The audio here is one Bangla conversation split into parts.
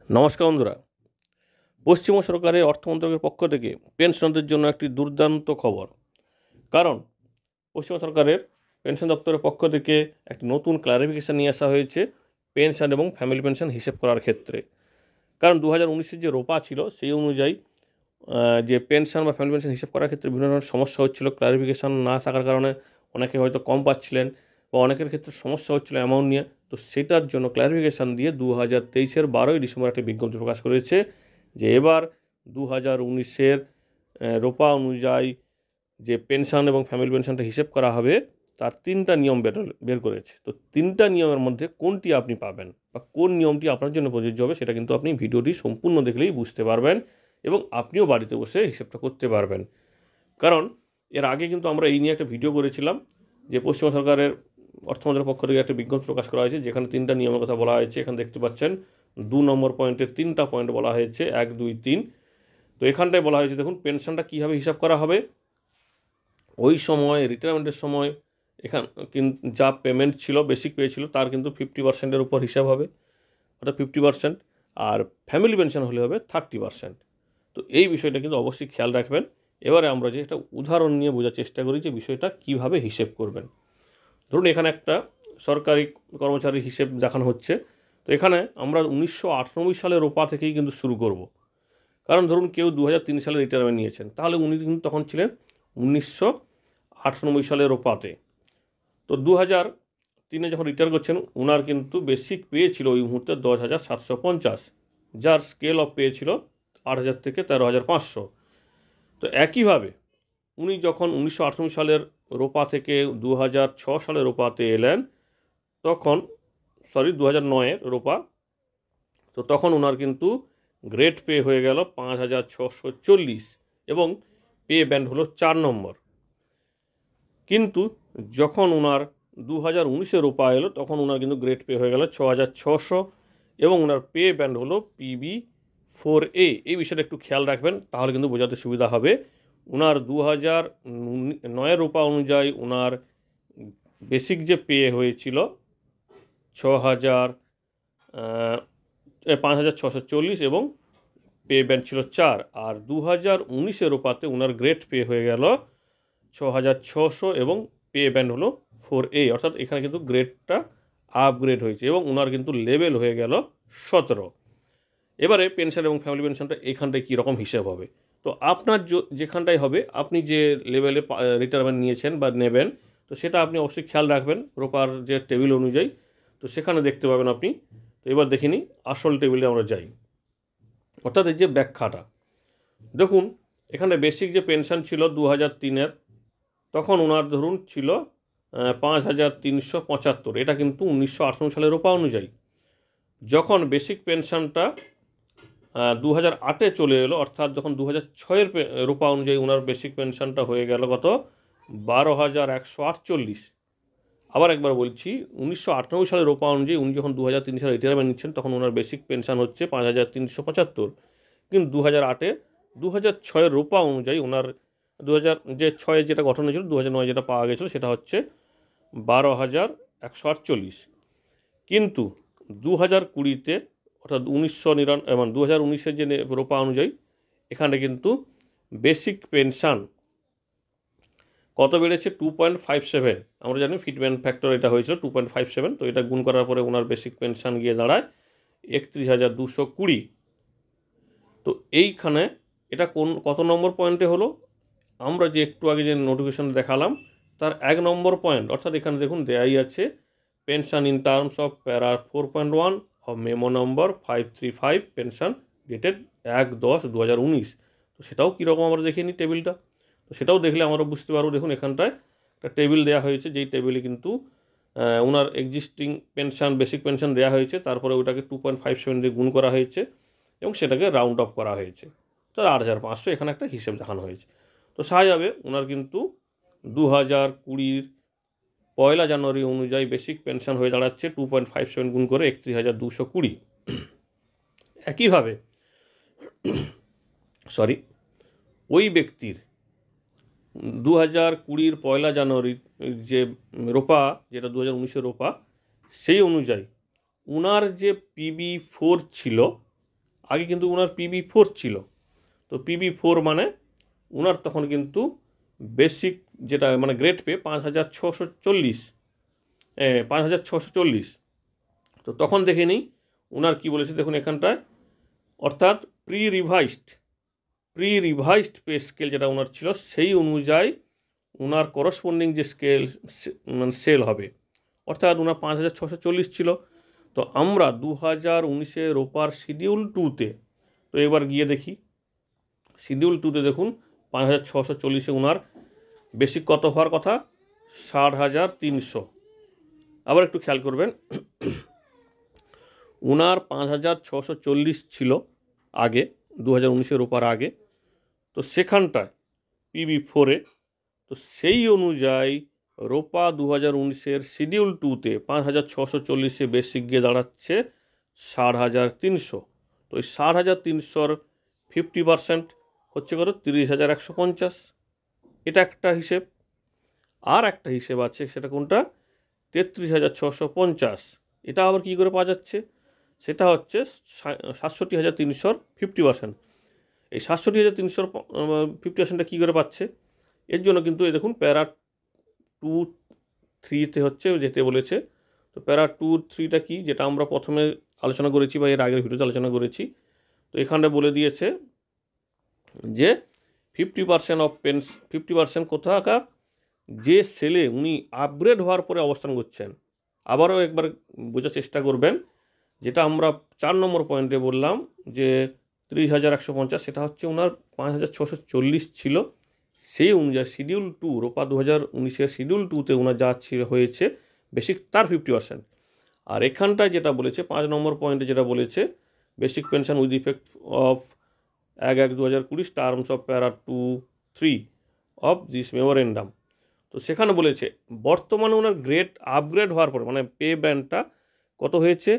নমস্কার বন্ধুরা। পশ্চিমবঙ্গ সরকারের অর্থ মন্ত্রকের পক্ষ থেকে পেনশনদের জন্য একটি দুর্দান্ত খবর। কারণ পশ্চিমবঙ্গ সরকারের পেনশন দপ্তরের পক্ষ থেকে একটি নতুন ক্লারিফিকেশান নিয়ে আসা হয়েছে পেনশন এবং ফ্যামিলি পেনশন হিসেব করার ক্ষেত্রে। কারণ 2019-এর যে রোপা ছিল সেই অনুযায়ী যে পেনশন বা ফ্যামিলি পেনশন হিসেব করার ক্ষেত্রে বিভিন্ন ধরনের সমস্যা হচ্ছিল। ক্লারিফিকেশান না থাকার কারণে অনেকে হয়তো কম পাচ্ছিলেন বা অনেকের ক্ষেত্রে সমস্যা হচ্ছিল অ্যামাউন্ট নিয়ে। তো সেটার জন্য ক্লারিফিকেশান দিয়ে 2023-এর 12ই ডিসেম্বর একটি বিজ্ঞপ্তি প্রকাশ করেছে যে এবার 2019-এর রোপা অনুযায়ী যে পেনশন এবং ফ্যামিলি পেনশনটা হিসেব করা হবে তার 3টা নিয়ম বের করেছে। তো 3টা নিয়মের মধ্যে কোনটি আপনি পাবেন বা কোন নিয়মটি আপনার জন্য প্রযোজ্য হবে সেটা কিন্তু আপনি ভিডিওটি সম্পূর্ণ দেখলেই বুঝতে পারবেন এবং আপনিও বাড়িতে বসে হিসেবটা করতে পারবেন। কারণ এর আগে কিন্তু আমরা এই নিয়ে একটা ভিডিও করেছিলাম যে পশ্চিমবঙ্গ সরকারের অর্থমন্ত্রীর পক্ষ থেকে একটা বিজ্ঞপ্তি প্রকাশ করা হয়েছে যেখানে 3টা নিয়মের কথা বলা হয়েছে। এখানে দেখতে পাচ্ছেন 2 নম্বর পয়েন্টে 3টা পয়েন্ট বলা হয়েছে, 1, 2, 3। তো এখানটায় বলা হয়েছে দেখুন পেনশনটা কীভাবে হিসাব করা হবে। ওই সময় রিটায়ারমেন্টের সময় যা পেমেন্ট ছিল বেসিক পেয়েছিল তার কিন্তু 50%-এর উপর হিসাব হবে, অর্থাৎ 50%। আর ফ্যামিলি পেনশন হলে হবে 30%। তো এই বিষয়টা কিন্তু অবশ্যই খেয়াল রাখবেন। এবারে আমরা যে একটা উদাহরণ নিয়ে বোঝার চেষ্টা করি যে বিষয়টা কিভাবে হিসেব করবেন। ধরুন এখানে একটা সরকারি কর্মচারীর হিসেব দেখানো হচ্ছে। তো এখানে আমরা 1998 সালের রোপা থেকেই কিন্তু শুরু করব। কারণ ধরুন কেউ 2003 সালে রিটায়ারমেন্ট নিয়েছেন, তাহলে উনি কিন্তু তখন ছিলেন 1998 সালের রোপাতে। তো 2003-এ যখন রিটায়ার করছেন ওনার কিন্তু বেসিক পে ছিল ওই মুহূর্তে 10,750, যার স্কেল অফ পে ছিল 8,000 থেকে 13,500। তো একইভাবে উনি যখন 1998 সালের রোপা থেকে 2006 সালের রোপাতে এলেন তখন 2009-এর রোপা, তো তখন ওনার কিন্তু গ্রেড পে হয়ে গেল 5,640 এবং পে ব্যান্ড হলো 4 নম্বর। কিন্তু যখন ওনার 2019-এর রোপা এলো তখন ওনার কিন্তু গ্রেড পে হয়ে গেল 6,600 এবং ওনার পে ব্যান্ড হলো PB4A। এই বিষয়টা একটু খেয়াল রাখবেন, তাহলে কিন্তু বোঝাতে সুবিধা হবে। ওনার 2009-এর রোপা অনুযায়ী ওনার বেসিক যে পে হয়েছিল 5,640 এবং পে ব্যান্ড ছিল 4। আর 2019-এর রোপাতে ওনার গ্রেড পে হয়ে গেল 6,600 এবং পে ব্যান্ড হলো 4A, অর্থাৎ এখানে কিন্তু গ্রেডটা আপগ্রেড হয়েছে এবং ওনার কিন্তু লেভেল হয়ে গেল 17। এবারে পেনশন এবং ফ্যামিলি পেনশনটা এখানটায় কীরকম হিসেব হবে। তো আপনার যেখানটায় হবে আপনি যে লেভেলে রিটায়ারমেন্ট নিয়েছেন বা নেবেন, তো সেটা আপনি অবশ্যই খেয়াল রাখবেন রোপার যে টেবিল অনুযায়ী। তো সেখানে দেখতে পাবেন আপনি। তো এবার দেখিনি আসল টেবিলে আমরা যাই, অর্থাৎ এই যে ব্যাখ্যাটা দেখুন। এখানে বেসিক যে পেনশন ছিল 2003-এর, তখন ওনার ধরুন ছিল 5,375। এটা কিন্তু 1998 সালের রোপা অনুযায়ী। যখন বেসিক পেনশনটা 2008-এ চলে এলো, অর্থাৎ যখন 2006-এর রোপা অনুযায়ী ওনার বেসিক পেনশনটা হয়ে গেল কত 12,148। আবার একবার বলছি, 1998 সালের রোপা অনুযায়ী উনি যখন 2003 সালে রিটায়ারমেন্ট নিচ্ছেন তখন ওনার বেসিক পেনশন হচ্ছে 5,375। কিন্তু 2006-এর রোপা অনুযায়ী ওনার 2006-এ যেটা গঠন হয়েছিল 2009 যেটা পাওয়া গেছিলো সেটা হচ্ছে 12,148। কিন্তু 2020-তে অর্থাৎ 2019-এর যে রোপা অনুযায়ী এখানে কিন্তু বেসিক পেনশন কত বেড়েছে 2.57। আমরা জানি ফিটমেন্ট ফ্যাক্টর এটা হয়েছিল 2.57। তো এটা গুণ করার পরে ওনার বেসিক পেনশন গিয়ে দাঁড়ায় 31,220। তো এইখানে এটা কত নম্বর পয়েন্টে হলো, আমরা যে একটু আগে যে নোটিফিকেশন দেখালাম তার 1 নম্বর পয়েন্ট। অর্থাৎ এখানে দেখুন দেয়াই আছে পেনশন ইন টার্মস অফ প্যারা 4.1 of memo number 535 pension dated 1/10/2019। তো সেটাও কীরকম আমরা দেখিনি নিই টেবিলটা। তো সেটাও দেখলে আমরা বুঝতে পারবো। দেখুন এখানটায় একটা টেবিল দেওয়া হয়েছে, যেই টেবিলে কিন্তু ওনার এক্সিস্টিং পেনশন বেসিক পেনশন দেওয়া হয়েছে, তারপরে ওটাকে 2.57 দিয়ে গুণ করা হয়েছে এবং সেটাকে রাউন্ড অফ করা হয়েছে। তো 8,500 এখানে একটা হিসেব দেখানো হয়েছে। তো সাজাবে ওনার কিন্তু 2020-র 1 জানুয়ারি অনুযায়ী বেসিক পেনশন হয়ে দাঁড়াচ্ছে 2.57 গুণ করে 31,220। একইভাবে ওই ব্যক্তির 2020-র 1 জানুয়ারির যে রোপা, যেটা 2019-এর রোপা, সেই অনুযায়ী ওনার যে PB4 ছিল আগে কিন্তু ওনার PB4 ছিল। তো PB4 মানে ওনার তখন কিন্তু বেসিক যেটা মানে গ্রেড পে 5,640, 5,640। তো তখন দেখে নিই ওনার কী বলেছে, দেখুন এখানটায়, অর্থাৎ প্রি রিভাইজড পে স্কেল যেটা ওনার ছিল সেই অনুযায়ী ওনার করসপন্ডিং যে স্কেল মানে সেল হবে, অর্থাৎ ওনার 5,640 ছিল। তো আমরা 2019 রোপার শিডিউল 2-তে, তো এবার গিয়ে দেখি শিডিউল 2-তে দেখুন 5,640-এ ওনার বেসিক কত হওয়ার কথা, 60,300। আবার একটু খেয়াল করবেন, ওনার 5,640 ছিল আগে 2019 রোপার আগে। তো সেখানটায় PB4-এ, তো সেই অনুযায়ী রোপা 2019-এর শিডিউল 2-তে 5,640-এ বেসিক গিয়ে দাঁড়াচ্ছে 60,300। তো এই 60,300-র 50% হচ্ছে কত, 30,150। এটা একটা হিসেব। আর একটা হিসেব আছে, সেটা কোনটা, 33,650। এটা আবার কী করে পাওয়া যাচ্ছে, সেটা হচ্ছে 67,300-র 50%। এই 67,300-র 50%টা কী করে পাচ্ছে, এর জন্য কিন্তু এই দেখুন প্যারা 2-3-তে হচ্ছে যেতে বলেছে। তো প্যারা 2-3টা কি, যেটা আমরা প্রথমে আলোচনা করেছি বা এর আগের ভিডিওতে আলোচনা করেছি। তো এখানটা বলে দিয়েছে যে 50% কোথাকার, যে সেলে উনি আপগ্রেড হওয়ার পরে অবস্থান করছেন। আবারও একবার বোঝার চেষ্টা করবেন, যেটা আমরা 4 নম্বর পয়েন্টে বললাম যে 30,150, সেটা হচ্ছে ওনার 5,640 ছিল। সেই অনুযায়ী শিডিউল 2 রোপা 2019-এর শিডিউল 2-তে ওনার যা হয়েছে বেসিক, তার 50%। আর এখানটায় যেটা বলেছে 5 নম্বর পয়েন্টে যেটা বলেছে, basic pension with effect of 1/1/2020 terms of প্যারা 2-3 অফ দিস মেমোরেন্ডাম। তো সেখানে বলেছে বর্তমানে ওনার গ্রেড আপগ্রেড হওয়ার পর মানে পে ব্যান্ডটা কত হয়েছে,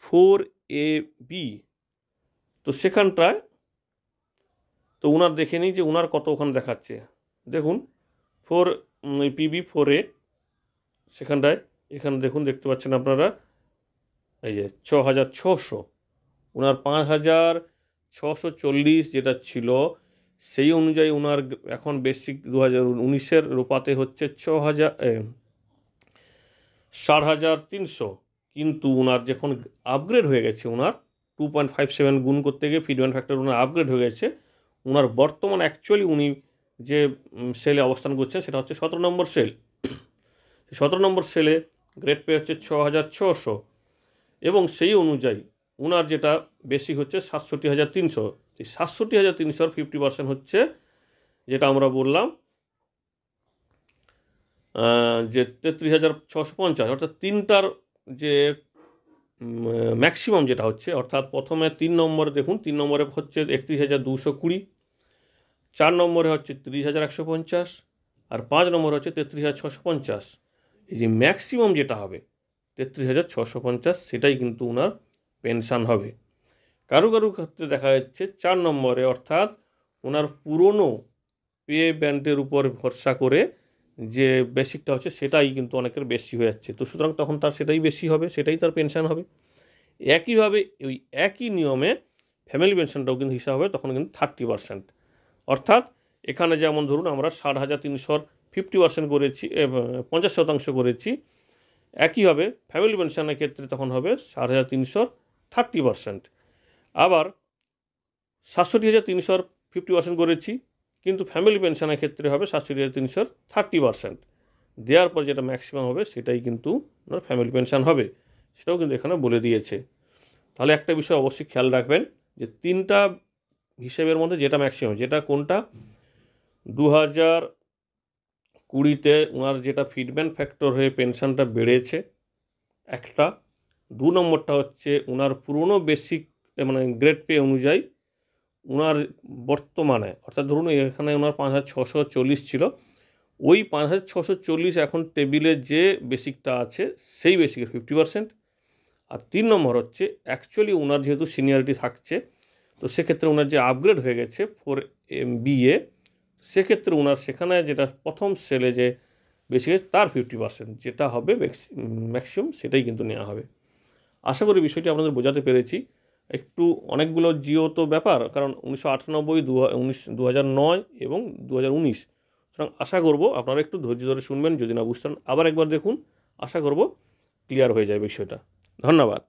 4AB। তো সেখানটায় তো ওনার দেখে নিই যে ওনার কত ওখানে দেখাচ্ছে, দেখুন PB4-এ সেখানটায়, এখানে দেখুন দেখতে পাচ্ছেন আপনারা, এই যে 6,600, ওনার 5,640 যেটা ছিল সেই অনুযায়ী ওনার এখন বেসিক 2019-এর রূপাতে হচ্ছে 60,300। কিন্তু ওনার যখন আপগ্রেড হয়ে গেছে, ওনার 2.57 গুণ করতে গিয়ে ফিডব্যাক ফ্যাক্টর ওনার আপগ্রেড হয়ে গেছে, ওনার বর্তমান অ্যাকচুয়ালি উনি যে সেলে অবস্থান করছেন সেটা হচ্ছে 17 নম্বর সেল। 17 নম্বর সেলে গ্রেড পে হচ্ছে 6,600 এবং সেই অনুযায়ী ওনার যেটা বেসিক হচ্ছে 67,300। এই 67,300-র 50% হচ্ছে যেটা আমরা বললাম যে 33,650, অর্থাৎ তিনটার যে ম্যাক্সিমাম যেটা হচ্ছে, অর্থাৎ প্রথমে 3 নম্বরে দেখুন, 3 নম্বরে হচ্ছে 31,220, 4 নম্বরে হচ্ছে 30,150, আর 5 নম্বরে হচ্ছে 33,650। এই যে ম্যাক্সিমাম যেটা হবে 33,650, সেটাই কিন্তু ওনার পেনশন হবে। কারো ক্ষেত্রে দেখা যাচ্ছে 4 নম্বরে, অর্থাৎ ওনার পুরনো পে ব্যান্ডের উপর ভরসা করে যে বেসিকটা হচ্ছে সেটাই কিন্তু অনেকের বেশি হয়ে যাচ্ছে। তো সুতরাং তখন তার সেটাই বেশি হবে, সেটাই তার পেনশন হবে। একইভাবে ওই একই নিয়মে ফ্যামিলি পেনশনটাও কিন্তু হিসাব হবে, তখন কিন্তু 30%। অর্থাৎ এখানে যেমন ধরুন আমরা 60,300-র 50% করেছি, 50% করেছি, একইভাবে ফ্যামিলি পেনশনের ক্ষেত্রে তখন হবে 60,300-র 30%। আবার 67,300-র 50% করেছি, কিন্তু ফ্যামিলি পেনশনের ক্ষেত্রে হবে 67,300-র 30%। দেওয়ার পর যেটা ম্যাক্সিমাম হবে সেটাই কিন্তু ওনার ফ্যামিলি পেনশন হবে, সেটাও কিন্তু এখানে বলে দিয়েছে। তাহলে একটা বিষয় অবশ্যই খেয়াল রাখবেন যে 3টা হিসেবের মধ্যে যেটা ম্যাক্সিমাম, যেটা কোনটা 2020-তে ওনার যেটা ফিডব্যাক ফ্যাক্টর হয়ে পেনশনটা বেড়েছে একটা, 2 নম্বরটা হচ্ছে ওনার পুরনো বেসিক মানে গ্রেড পে অনুযায়ী ওনার বর্তমানে, অর্থাৎ ধরুন এখানে ওনার 5,640 ছিল, ওই 5,640 এখন টেবিলে যে বেসিকটা আছে সেই বেসিকের 50%। আর 3 নম্বর হচ্ছে অ্যাকচুয়ালি ওনার যেহেতু সিনিয়রিটি থাকছে, তো সেক্ষেত্রে ওনার যে আপগ্রেড হয়ে গেছে 4MBA, সেক্ষেত্রে ওনার সেখানে যেটা প্রথম সেলে যে বেসিক তার 50% যেটা হবে ম্যাক্সিমাম, সেটাই কিন্তু নেওয়া হবে। আশা করি বিষয়টি আপনাদের বোঝাতে পেরেছি। একটু অনেকগুলো জিও তো ব্যাপার, কারণ 1998, 2009 এবং 2019। সুতরাং আশা করব আপনারা একটু ধৈর্য ধরে শুনবেন, যদি না বুঝতেন আবার একবার দেখুন, আশা করব ক্লিয়ার হয়ে যায় বিষয়টা। ধন্যবাদ।